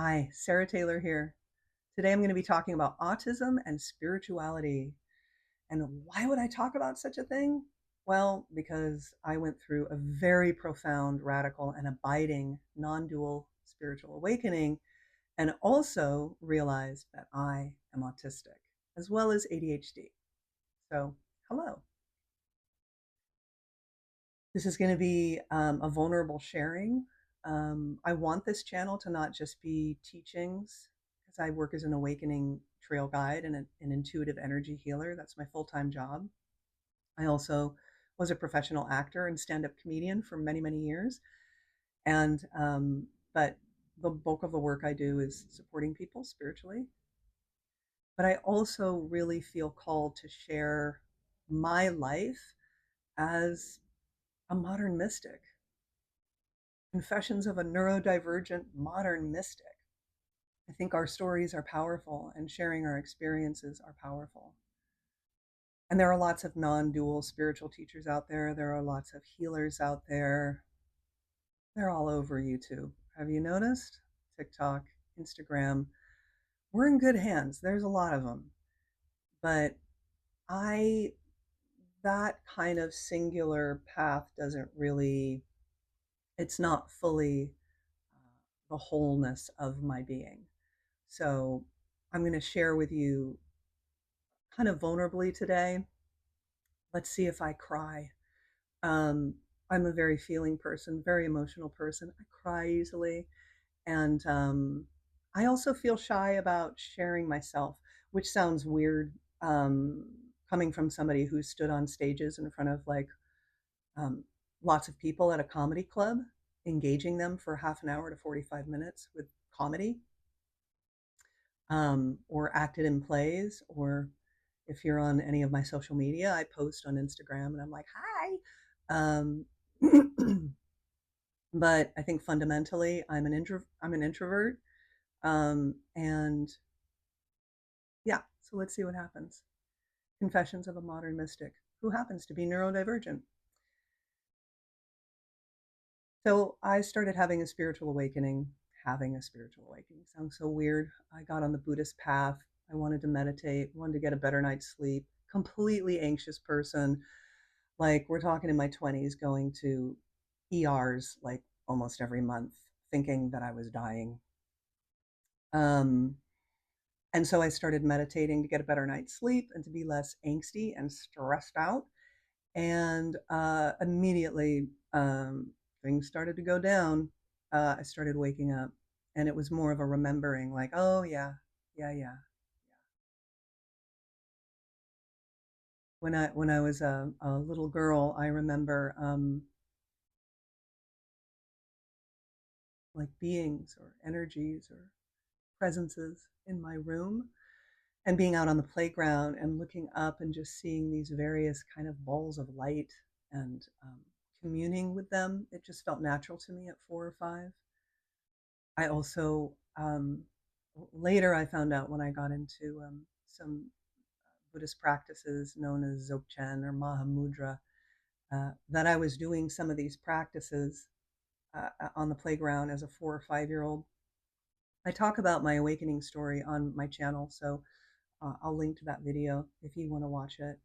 Hi, Sarah Taylor here. Today I'm going to be talking about autism and spirituality. And why would I talk about such a thing? Well, because I went through a very profound, radical, and abiding non-dual spiritual awakening and also realized that I am autistic as well as ADHD. So, hello. This is going to be a vulnerable sharing. I want this channel to not just be teachings, because I work as an awakening trail guide and an intuitive energy healer. That's my full time job. I also was a professional actor and stand up comedian for many, many years. And, but the bulk of the work I do is supporting people spiritually. But I also really feel called to share my life as a modern mystic. Confessions of a Neurodivergent Modern Mystic. I think our stories are powerful and sharing our experiences are powerful. And there are lots of non dual spiritual teachers out there. There are lots of healers out there. They're all over YouTube. Have you noticed? TikTok, Instagram. We're in good hands. There's a lot of them. But I, that kind of singular path doesn't really, it's not fully the wholeness of my being. So I'm going to share with you kind of vulnerably today. Let's see if I cry. Um, I'm a very feeling person, very emotional person. I cry easily. And I also feel shy about sharing myself, which sounds weird coming from somebody who stood on stages in front of um, lots of people at a comedy club, engaging them for half an hour to 45 minutes with comedy, or acted in plays, or if you're on any of my social media, I post on Instagram and I'm like, hi. Um, but I think fundamentally, I'm an introvert. And yeah, so let's see what happens. Confessions of a Modern Mystic who happens to be neurodivergent. So I started having a spiritual awakening. Having a spiritual awakening sounds so weird. I got on the Buddhist path. I wanted to meditate, wanted to get a better night's sleep. Completely anxious person. Like we're talking in my 20s, going to ERs like almost every month, thinking that I was dying. Um, and so I started meditating to get a better night's sleep and to be less angsty and stressed out. And immediately things started to go down. I started waking up, and it was more of a remembering, like, oh yeah, yeah, yeah. When I was a little girl, I remember like beings or energies or presences in my room, and being out on the playground and looking up and just seeing these various kind of balls of light and communing with them. It just felt natural to me at 4 or 5. I also later I found out when I got into some Buddhist practices known as Dzogchen or Mahamudra, that I was doing some of these practices on the playground as a 4 or 5 year old. I talk about my awakening story on my channel, so I'll link to that video if you want to watch it.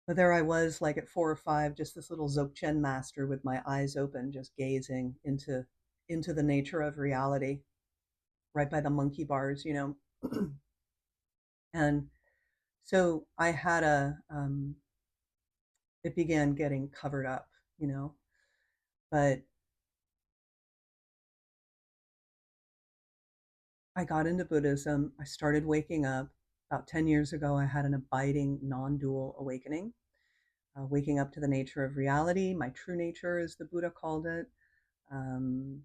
But there I was, like at 4 or 5, just this little Dzogchen master with my eyes open, just gazing into the nature of reality, right by the monkey bars, you know. And so I had it began getting covered up, you know. But I got into Buddhism. I started waking up. About 10 years ago, I had an abiding non dual awakening, waking up to the nature of reality, my true nature, as the Buddha called it, um,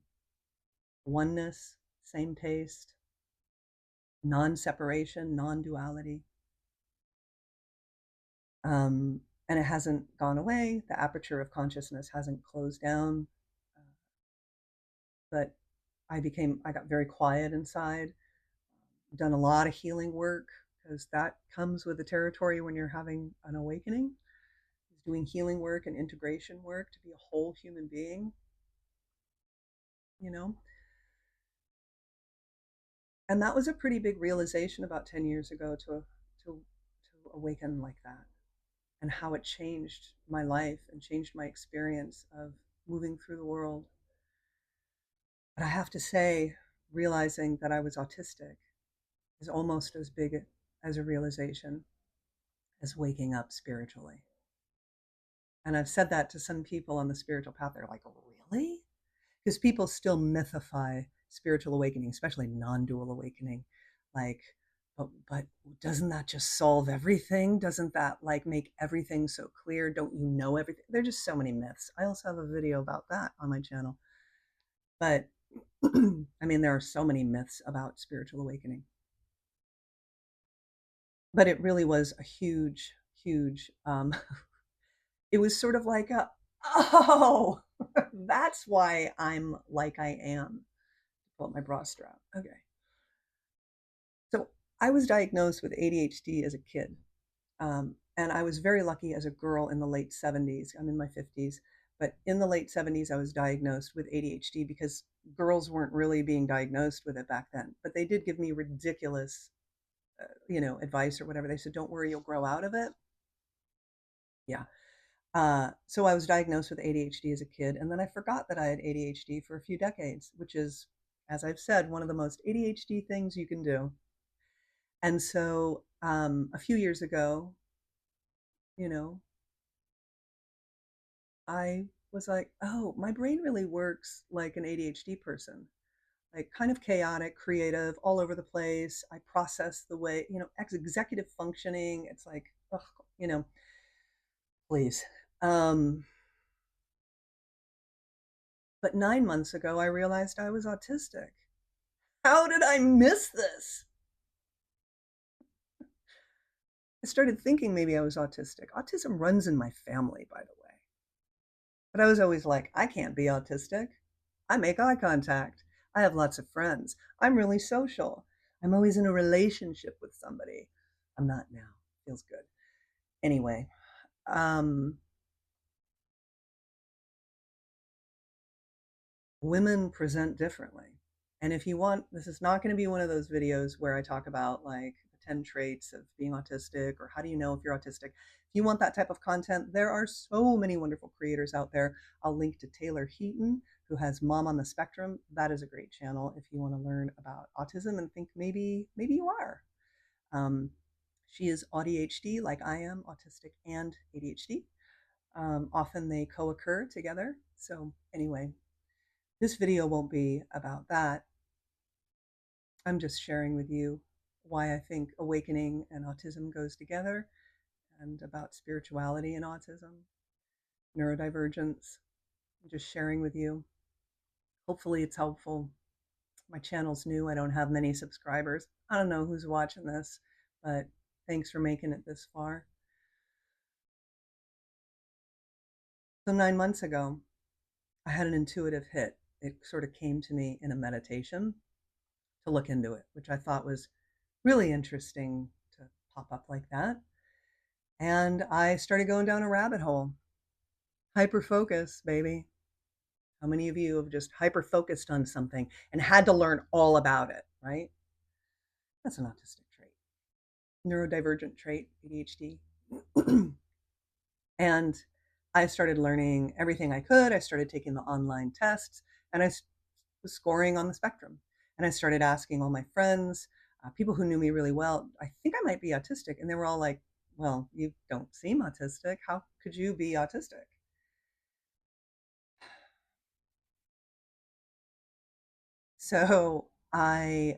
oneness, same taste, non separation, non duality. And it hasn't gone away. The aperture of consciousness hasn't closed down. Uh, but I got very quiet inside, done a lot of healing work, because that comes with the territory when you're having an awakening, is doing healing work and integration work to be a whole human being, you know. And that was a pretty big realization about 10 years ago to awaken like that, and how it changed my life and changed my experience of moving through the world. But I have to say, realizing that I was autistic is almost as big as a realization as waking up spiritually. And I've said that to some people on the spiritual path. They're like, really? Because people still mythify spiritual awakening, especially non-dual awakening. Like, but doesn't that just solve everything? Doesn't that like make everything so clear? Don't you know everything? There are just so many myths. I also have a video about that on my channel. But I mean, there are so many myths about spiritual awakening. But it really was a huge, huge, it was sort of like oh, that's why I'm like I am. Pull up my bra strap. Okay. So I was diagnosed with ADHD as a kid. And I was very lucky as a girl in the late 70s. I'm in my 50s. But in the late 70s, I was diagnosed with ADHD because girls weren't really being diagnosed with it back then. But they did give me ridiculous, advice or whatever. They said, don't worry, you'll grow out of it. Yeah. So I was diagnosed with ADHD as a kid. And then I forgot that I had ADHD for a few decades, which is, as I've said, one of the most ADHD things you can do. And so a few years ago, you know, I was like, oh, my brain really works like an ADHD person, like kind of chaotic, creative, all over the place. I process the way, executive functioning. It's like, ugh, you know, please. Um, but 9 months ago, I realized I was autistic. How did I miss this? I started thinking maybe I was autistic. Autism runs in my family, by the way. But I was always like, I can't be autistic. I make eye contact. I have lots of friends. I'm really social. I'm always in a relationship with somebody. I'm not now. Feels good. Anyway, um, women present differently. And if you want, this is not going to be one of those videos where I talk about like the 10 traits of being autistic or how do you know if you're autistic. If you want that type of content, there are so many wonderful creators out there. I'll link to Taylor Heaton, who has Mom on the Spectrum. That is a great channel if you want to learn about autism and think maybe you are. Um, she is audhd like I am, autistic and ADHD. Often they co-occur together. So anyway, this video won't be about that. I'm just sharing with you why I think awakening and autism goes together, and about spirituality and autism, neurodivergence. I'm just sharing with you. Hopefully it's helpful. My channel's new. I don't have many subscribers. I don't know who's watching this, but thanks for making it this far. So 9 months ago, I had an intuitive hit. It sort of came to me in a meditation to look into it, which I thought was really interesting to pop up like that. And I started going down a rabbit hole. Hyper focus, baby. How many of you have just hyper focused on something and had to learn all about it, right? That's an autistic trait, neurodivergent trait, ADHD. And I started learning everything I could. I started taking the online tests, and I was scoring on the spectrum. And I started asking all my friends, people who knew me really well, I think I might be autistic. And they were all like, well, you don't seem autistic. How could you be autistic? So I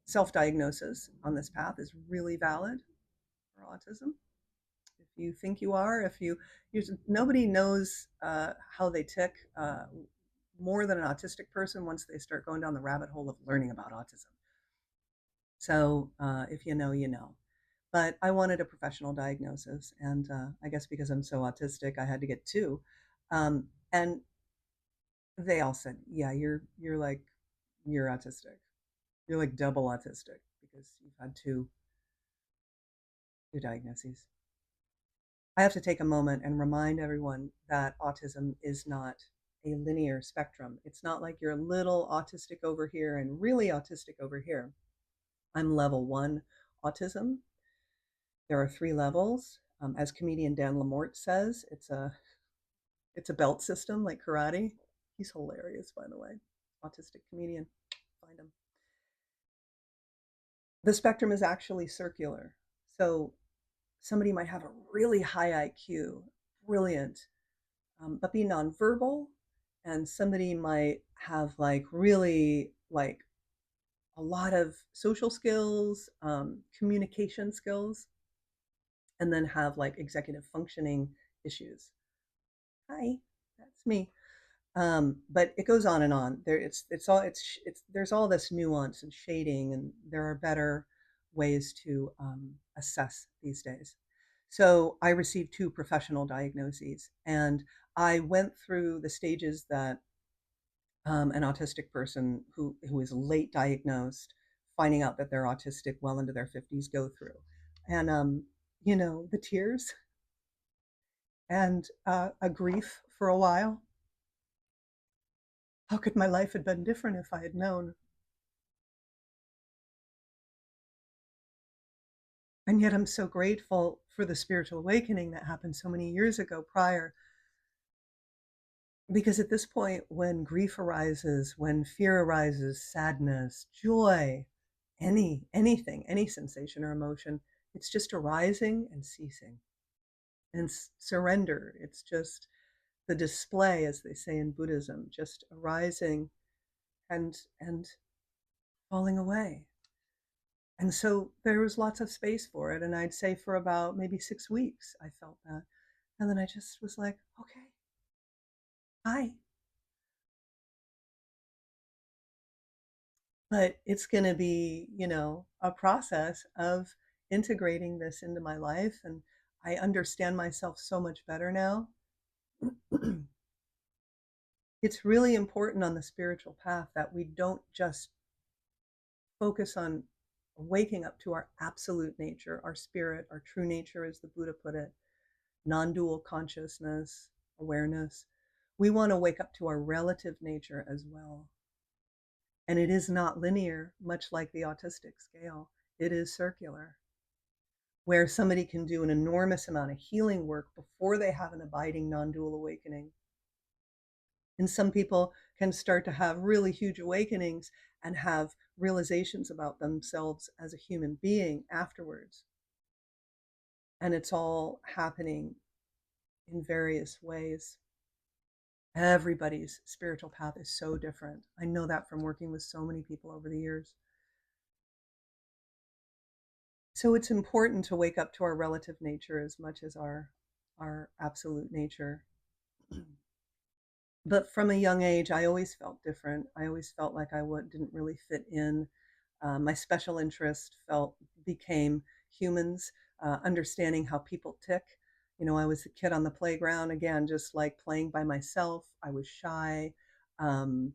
self-diagnosis on this path is really valid for autism. If you think you are, if nobody knows how they tick more than an autistic person once they start going down the rabbit hole of learning about autism. So if you know, you know. But I wanted a professional diagnosis, and I guess because I'm so autistic, I had to get two. And they all said, "Yeah, you're autistic. You're like double autistic because you've had two diagnoses." I have to take a moment and remind everyone that autism is not a linear spectrum. It's not like you're a little autistic over here and really autistic over here. I'm level 1 autism. There are 3 levels. As comedian Dan Lamort says, it's a belt system like karate. He's hilarious, by the way. Autistic comedian. Find him. The spectrum is actually circular. So somebody might have a really high IQ, brilliant, but be nonverbal, and somebody might have like really like a lot of social skills, communication skills, and then have like executive functioning issues. Hi, that's me. But it goes on and on. There's all this nuance and shading, and there are better ways to assess these days. So I received 2 professional diagnoses, and I went through the stages that an autistic person who is late diagnosed, finding out that they're autistic well into their 50s, go through, and the tears and a grief for a while. How could my life have been different if I had known? And yet I'm so grateful for the spiritual awakening that happened so many years ago prior. Because at this point, when grief arises, when fear arises, sadness, joy, anything, any sensation or emotion, it's just arising and ceasing. And surrender, it's just the display, as they say in Buddhism, just arising and falling away. And so there was lots of space for it. And I'd say for about maybe 6 weeks, I felt that. And then I just was like, okay, hi. But it's going to be, a process of integrating this into my life. And I understand myself so much better now. It's really important on the spiritual path that we don't just focus on waking up to our absolute nature, our spirit, our true nature, as the Buddha put it, non-dual consciousness, awareness. We want to wake up to our relative nature as well. And it is not linear, much like the autistic scale. It is circular, where somebody can do an enormous amount of healing work before they have an abiding non-dual awakening. And some people can start to have really huge awakenings and have realizations about themselves as a human being afterwards. And it's all happening in various ways. Everybody's spiritual path is so different. I know that from working with so many people over the years. So it's important to wake up to our relative nature as much as our absolute nature. But from a young age, I always felt different. I always felt like didn't really fit in. My special interest became humans, understanding how people tick. I was a kid on the playground, again, just like playing by myself. I was shy. Um,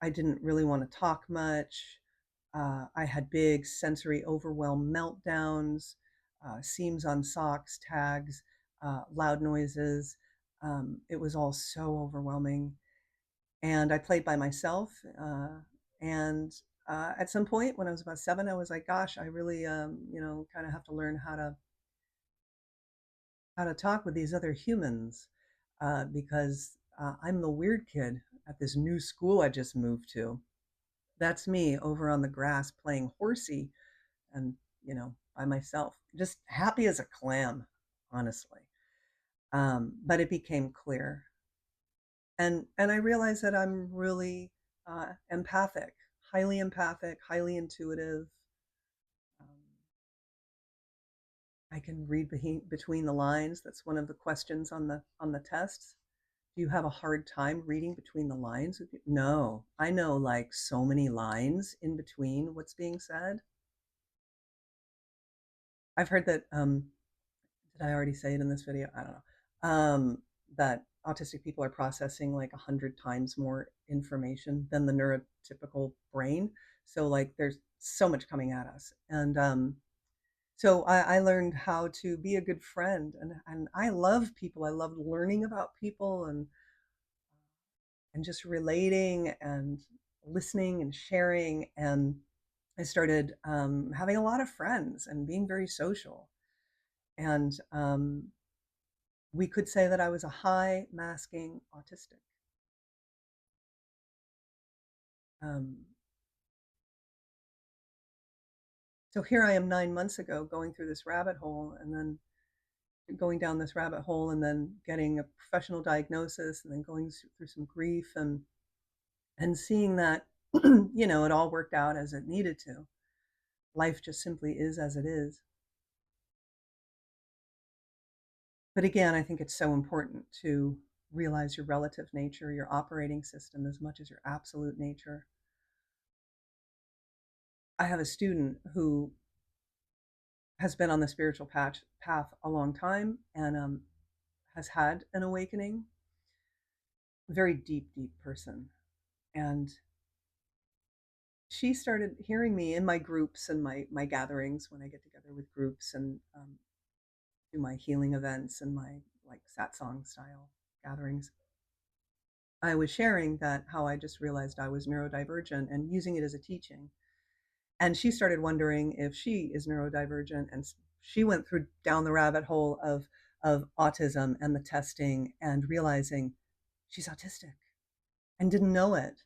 I didn't really want to talk much. I had big sensory overwhelm meltdowns, seams on socks, tags, loud noises. It was all so overwhelming. And I played by myself. And at some point when I was about 7, I was like, gosh, I really, kind of have to learn how to talk with these other humans because I'm the weird kid at this new school I just moved to. That's me over on the grass playing horsey and, by myself, just happy as a clam, honestly. But it became clear. And I realized that I'm really empathic, highly intuitive. Um, I can read between the lines. That's one of the questions on the tests. Do you have a hard time reading between the lines? No, I know like so many lines in between what's being said. I've heard that. Did I already say it in this video? I don't know. That autistic people are processing like 100 times more information than the neurotypical brain. So like there's so much coming at us, and so I learned how to be a good friend, and I love people. I love learning about people, and and just relating and listening and sharing. And I started having a lot of friends and being very social. And we could say that I was a high masking autistic. Um, so here I am 9 months ago going through this rabbit hole and then going down this rabbit hole and then getting a professional diagnosis and then going through some grief and seeing that it all worked out as it needed to. Life just simply is as it is. But again, I think it's so important to realize your relative nature, your operating system, as much as your absolute nature. I have a student who has been on the spiritual path a long time and has had an awakening. Very deep, deep person. And she started hearing me in my groups and my gatherings when I get together with groups and do my healing events and my like satsang style gatherings. I was sharing that how I just realized I was neurodivergent and using it as a teaching. And she started wondering if she is neurodivergent, and she went through down the rabbit hole of autism and the testing and realizing she's autistic and didn't know it.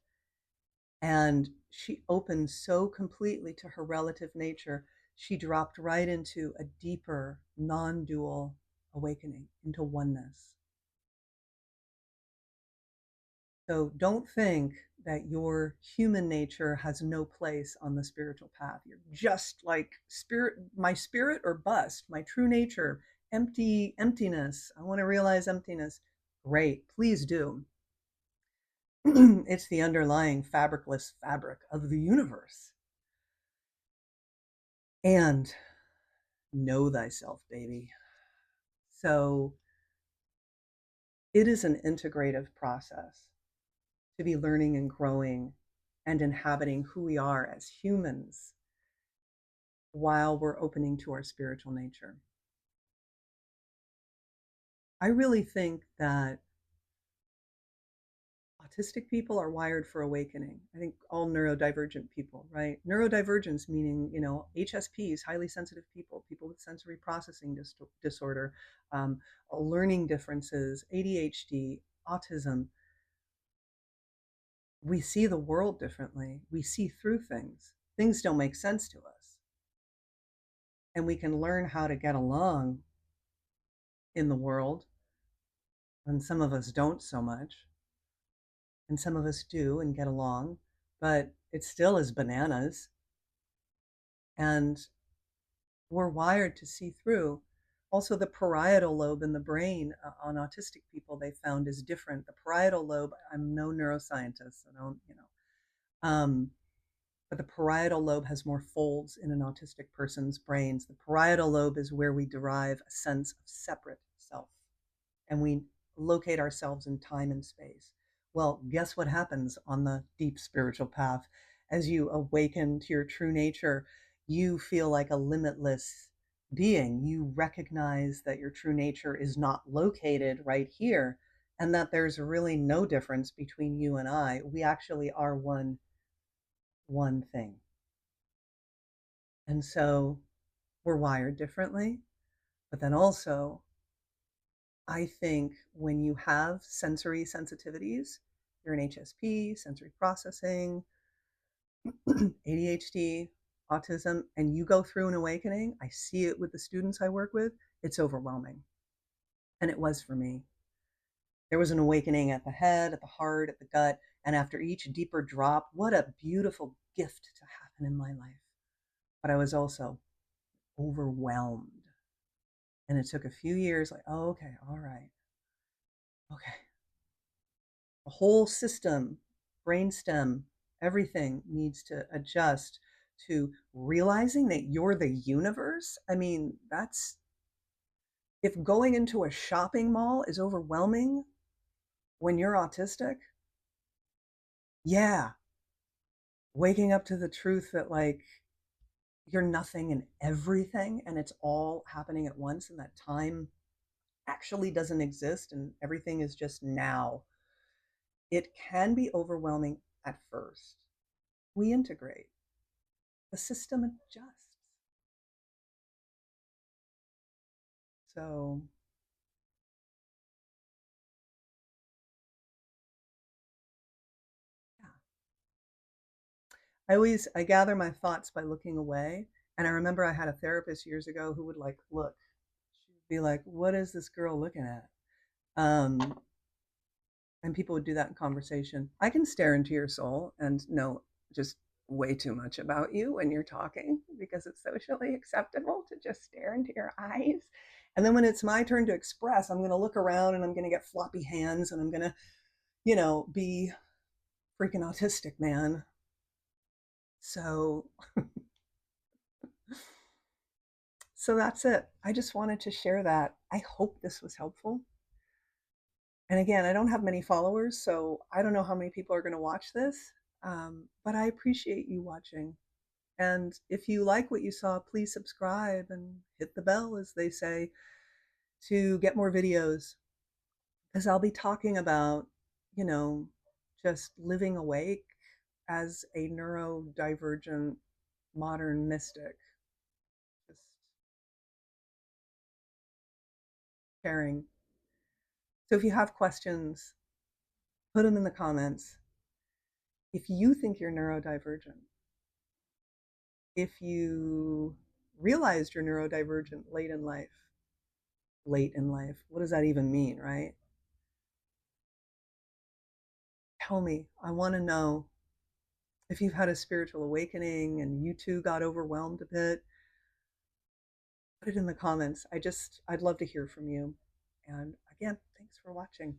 And she opened so completely to her relative nature, she dropped right into a deeper non-dual awakening, into oneness. So don't think that your human nature has no place on the spiritual path. You're just like my spirit or bust, my true nature, emptiness. I want to realize emptiness. Great, please do. It's the underlying fabricless fabric of the universe. And know thyself, baby. So it is an integrative process to be learning and growing and inhabiting who we are as humans while we're opening to our spiritual nature. I really think that autistic people are wired for awakening. I think all neurodivergent people, right? Neurodivergence meaning, HSPs, highly sensitive people, people with sensory processing disorder, learning differences, ADHD, autism. We see the world differently. We see through things. Things don't make sense to us. And we can learn how to get along in the world. And some of us don't so much. And some of us do and get along. But it still is bananas. And we're wired to see through. Also, the parietal lobe in the brain on autistic people they found is different. The parietal lobe, I'm no neuroscientist, I don't, but the parietal lobe has more folds in an autistic person's brains. The parietal lobe is where we derive a sense of separate self and we locate ourselves in time and space. Well, guess what happens on the deep spiritual path? As you awaken to your true nature, you feel like a limitless being. You recognize that your true nature is not located right here and that there's really no difference between you and I. We actually are one thing. And so we're wired differently. But then also, I think when you have sensory sensitivities, you're an HSP, sensory processing, ADHD, autism, and you go through an awakening, I see it with the students I work with, it's overwhelming. And it was for me. There was an awakening at the head, at the heart, at the gut, and after each deeper drop, what a beautiful gift to happen in my life. But I was also overwhelmed. And it took a few years, like, oh, okay, all right, okay. The whole system, brainstem, everything needs to adjust to realizing that you're the universe. I mean, that's if going into a shopping mall is overwhelming when you're autistic, yeah, waking up to the truth that like you're nothing and everything and it's all happening at once and that time actually doesn't exist and everything is just now. It can be overwhelming at first. We integrate, the system adjusts. So, yeah. I gather my thoughts by looking away. And I remember I had a therapist years ago who would like look, she'd be like, "What is this girl looking at?" Um, and people would do that in conversation. I can stare into your soul and know just way too much about you when you're talking because it's socially acceptable to just stare into your eyes. And then when it's my turn to express, I'm going to look around and I'm going to get floppy hands and I'm going to, be freaking autistic, man. So, so that's it. I just wanted to share that. I hope this was helpful. And again, I don't have many followers, so I don't know how many people are going to watch this, but I appreciate you watching. And if you like what you saw, please subscribe and hit the bell, as they say, to get more videos. Because I'll be talking about, you know, just living awake as a neurodivergent modern mystic, just sharing. So if you have questions, put them in the comments. If you think you're neurodivergent, if you realized you're neurodivergent late in life, what does that even mean, right? Tell me. I want to know if you've had a spiritual awakening and you too got overwhelmed a bit. Put it in the comments. I'd love to hear from you. And again, thanks for watching.